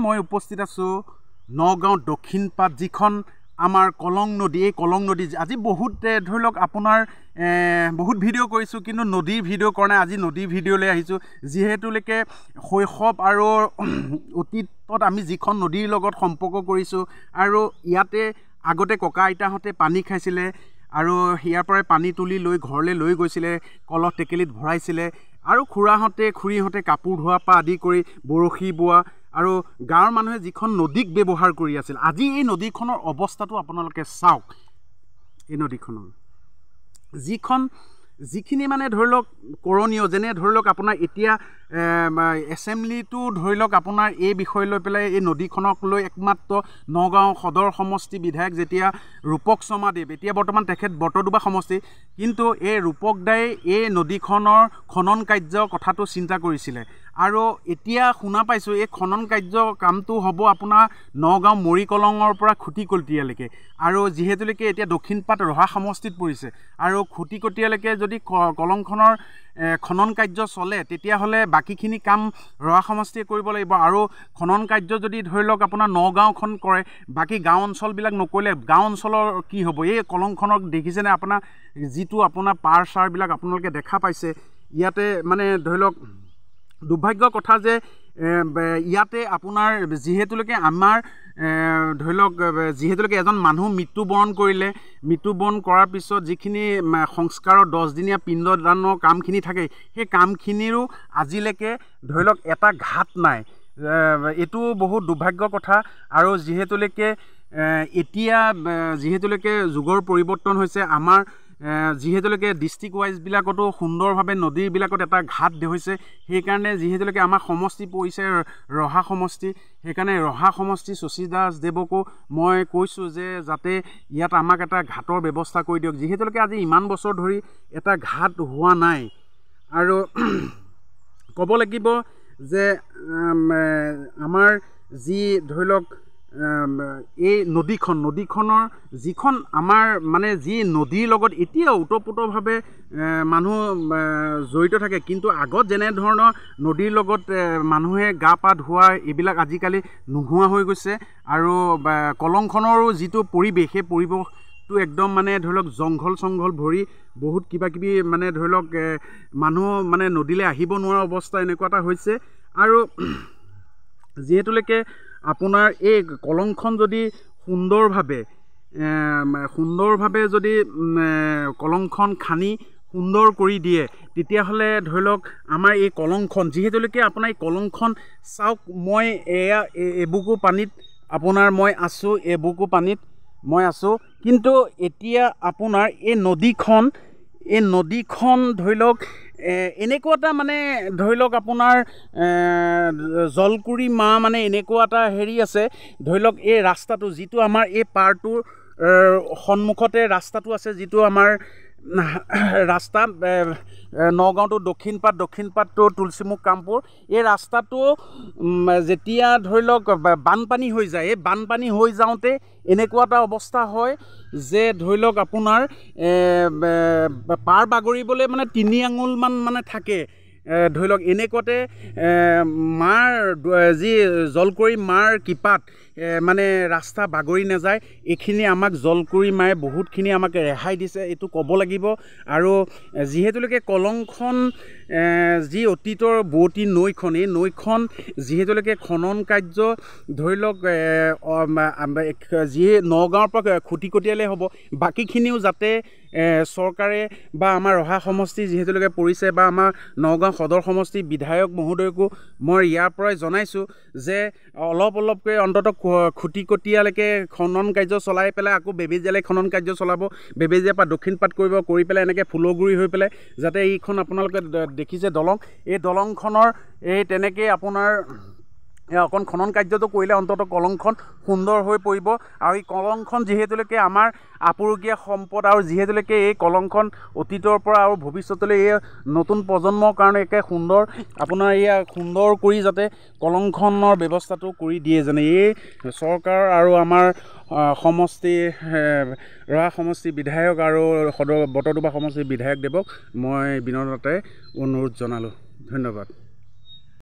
মই উপস্থিত আছোঁ নগাঁও দক্ষিণ পাট যিখন আমাৰ কলং নদী। এই কলং নদী আজি বহুত ধৰি লওক আপোনাৰ বহুত ভিডিঅ' কৰিছোঁ, কিন্তু নদীৰ ভিডিঅ' কৰা নাই। আজি নদীৰ ভিডিঅ'লৈ আহিছোঁ, যিহেতুলৈকে শৈশৱ আৰু অতীতত আমি যিখন নদীৰ লগত সম্পৰ্ক কৰিছোঁ, আৰু ইয়াতে আগতে ককা আইতাহঁতে পানী খাইছিলে আৰু ইয়াৰ পৰাই পানী তুলি লৈ ঘৰলৈ লৈ গৈছিলে, কলহ টেকেলিত ভৰাইছিলে, আৰু খুৰীহঁতে কাপোৰ ধোৱাৰ পৰা আদি কৰি বৰশী বোৱা আৰু গাঁৱৰ মানুহে যিখন নদীক ব্যৱহাৰ কৰি আছিল। আজি এই নদীখনৰ অৱস্থাটো আপোনালোকে চাওক। এই নদীখনৰ যিখিনি মানে ধৰি লওক কৰণীয়, যেনে ধৰি লওক আপোনাৰ এতিয়া এছেম্বলিটো ধৰি লওক আপোনাৰ এই বিষয় লৈ পেলাই এই নদীখনক লৈ একমাত্ৰ নগাঁও সদৰ সমষ্টি বিধায়ক যেতিয়া ৰূপক শৰ্মাদেৱ, এতিয়া বৰ্তমান তেখেত বৰতদুবা সমষ্টি, কিন্তু এই ৰূপক দাই এই নদীখনৰ খনন কাৰ্য কথাটো চিন্তা কৰিছিলে। আৰু এতিয়া শুনা পাইছোঁ এই খনন কাৰ্য কামটো হ'ব আপোনাৰ নগাঁও মৰিকলঙৰ পৰা খুটিকটীয়ালৈকে, আৰু যিহেতুলৈকে এতিয়া দক্ষিণ পাট ৰহা সমষ্টিত পৰিছে, আৰু খুটিকটীয়ালৈকে যদি কলংখনৰ খনন কাৰ্য চলে তেতিয়াহ'লে বাকীখিনি কাম ৰহা সমষ্টিয়ে কৰিব লাগিব। আৰু খনন কাৰ্য যদি ধৰি লওক আপোনাৰ নগাঁওখন কৰে, বাকী গাঁও অঞ্চলবিলাক নকৰিলে গাঁও অঞ্চলৰ কি হ'ব? এই কলংখনক দেখিছেনে আপোনাৰ, যিটো আপোনাৰ পাৰ চাৰবিলাক আপোনালোকে দেখা পাইছে, ইয়াতে মানে ধৰি লওক দুৰ্ভাগ্যৰ কথা যে ইয়াতে আপোনাৰ যিহেতুলৈকে আমাৰ ধৰি লওক যিহেতুলৈকে এজন মানুহ মৃত্যুবৰণ কৰিলে, মৃত্যুবৰণ কৰাৰ পিছত যিখিনি সংস্কাৰৰ 10 দিনীয়া পিণ্ডদানৰ কামখিনি থাকে, সেই কামখিনিৰো আজিলৈকে ধৰি লওক এটা ঘাট নাই। এইটো বহুত দুৰ্ভাগ্যৰ কথা। আৰু যিহেতুলৈকে এতিয়া যিহেতুলৈকে যুগৰ পৰিৱৰ্তন হৈছে, আমাৰ যিহেতুলৈকে ডিষ্ট্ৰিক্ট ৱাইজবিলাকতো সুন্দৰভাৱে নদীবিলাকত এটা ঘাট হৈছে, সেইকাৰণে যিহেতুলৈকে আমাৰ সমষ্টি পৰিছে ৰহা সমষ্টি, সেইকাৰণে ৰহা সমষ্টি শশী দাস দেৱকো মই কৈছোঁ যে যাতে ইয়াত আমাক এটা ঘাটৰ ব্যৱস্থা কৰি দিয়ক, যিহেতুলৈকে আজি ইমান বছৰ ধৰি এটা ঘাট হোৱা নাই। আৰু ক'ব লাগিব যে আমাৰ যি ধৰি লওক এই নদীখনৰ যিখন আমাৰ মানে যি নদীৰ লগত এতিয়া ওতঃপ্ৰোতভাৱে মানুহ জড়িত থাকে, কিন্তু আগত যেনেধৰণৰ নদীৰ লগত মানুহে গা পা ধোৱা এইবিলাক আজিকালি নোহোৱা হৈ গৈছে। আৰু কলংখনৰো যিটো পৰিৱেশ, সেই পৰিৱেশটো একদম মানে ধৰি লওক জংঘল ভৰি বহুত কিবাকিবি মানে ধৰি লওক মানুহ মানে নদীলৈ আহিব নোৱাৰা অৱস্থা এনেকুৱা এটা হৈছে। আৰু যিহেতুলৈকে আপোনাৰ এই কলংখন যদি সুন্দৰভাৱে যদি কলংখন খানি সুন্দৰ কৰি দিয়ে, তেতিয়াহ'লে ধৰি লওক আমাৰ এই কলংখন যিহেতুলৈকে আপোনাৰ এই কলংখন চাওক, মই এয়া এবুকু পানীত আপোনাৰ মই আছোঁ, কিন্তু এতিয়া আপোনাৰ এই নদীখন ধৰি লওক এনেকুৱা এটা মানে ধৰি লওক আপোনাৰ জলকুৰি মা মানে এনেকুৱা এটা হেৰি আছে, ধৰি লওক এই ৰাস্তাটো যিটো আমাৰ এই পাৰটোৰ সন্মুখতে ৰাস্তাটো আছে, যিটো আমাৰ ৰাস্তা নগাঁও টু দক্ষিণ পাট টু তুলসীমুখ কামপুৰ, এই ৰাস্তাটো যেতিয়া ধৰি লওক বানপানী হৈ যায়, এই বানপানী হৈ যাওঁতে এনেকুৱা এটা অৱস্থা হয় যে ধৰি লওক আপোনাৰ পাৰ বাগৰিবলৈ মানে 3 আঙুলমান মানে থাকে। ধৰি লওক এনেকুৱাতে মাৰ যি জলকুঁৱৰী মাৰ কৃপাত মানে ৰাস্তা বাগৰি নাযায়। এইখিনি আমাক জলকুঁৱৰী মায়ে বহুতখিনি আমাক ৰেহাই দিছে, এইটো ক'ব লাগিব। আৰু যিহেতুলৈকে কলংখন যি অতীতৰ বোৱতী নৈখন, এই নৈখন যিহেতুলৈকে খনন কাৰ্য ধৰি লওক যি নগাঁৱৰ পৰা খুটিকটীয়ালৈ হ'ব, বাকীখিনিও যাতে চৰকাৰে বা আমাৰ ৰহা সমষ্টি যিহেতুলৈকে পৰিছে, বা আমাৰ নগাঁও সদৰ সমষ্টি বিধায়ক মহোদয়কো মই ইয়াৰ পৰাই জনাইছোঁ যে অলপকৈ অন্ততঃ খুটিকটীয়ালৈকে খনন কাৰ্য চলাই পেলাই আকৌ বেবেজীয়ালৈ খনন কাৰ্য চলাব, বেবেজীয়াৰ পৰা দক্ষিণ পাট কৰি পেলাই এনেকৈ ফুলগুৰি হৈ পেলাই যাতে এইখন আপোনালোকে দেখিছে দলং, এই দলংখনৰ এই তেনেকৈ আপোনাৰ অকণ খনন কাৰ্যটো কৰিলে অন্ততঃ কলংখন সুন্দৰ হৈ পৰিব। আৰু এই কলংখন যিহেতুলৈকে আমাৰ আপুৰুগীয়া সম্পদ, আৰু যিহেতুলৈকে এই কলংখন অতীতৰ পৰা আৰু ভৱিষ্যতলৈ এই নতুন প্ৰজন্মৰ কাৰণে একে সুন্দৰ আপোনাৰ সুন্দৰ কৰি যাতে কলংখনৰ ব্যৱস্থাটো কৰি দিয়ে, যেনে এই চৰকাৰ আৰু আমাৰ ৰহা সমষ্টি বিধায়ক আৰু বৰতদুবা সমষ্টিৰ বিধায়ক দেৱক মই বিনম্ৰতাৰে অনুৰোধ জনালোঁ। ধন্যবাদ।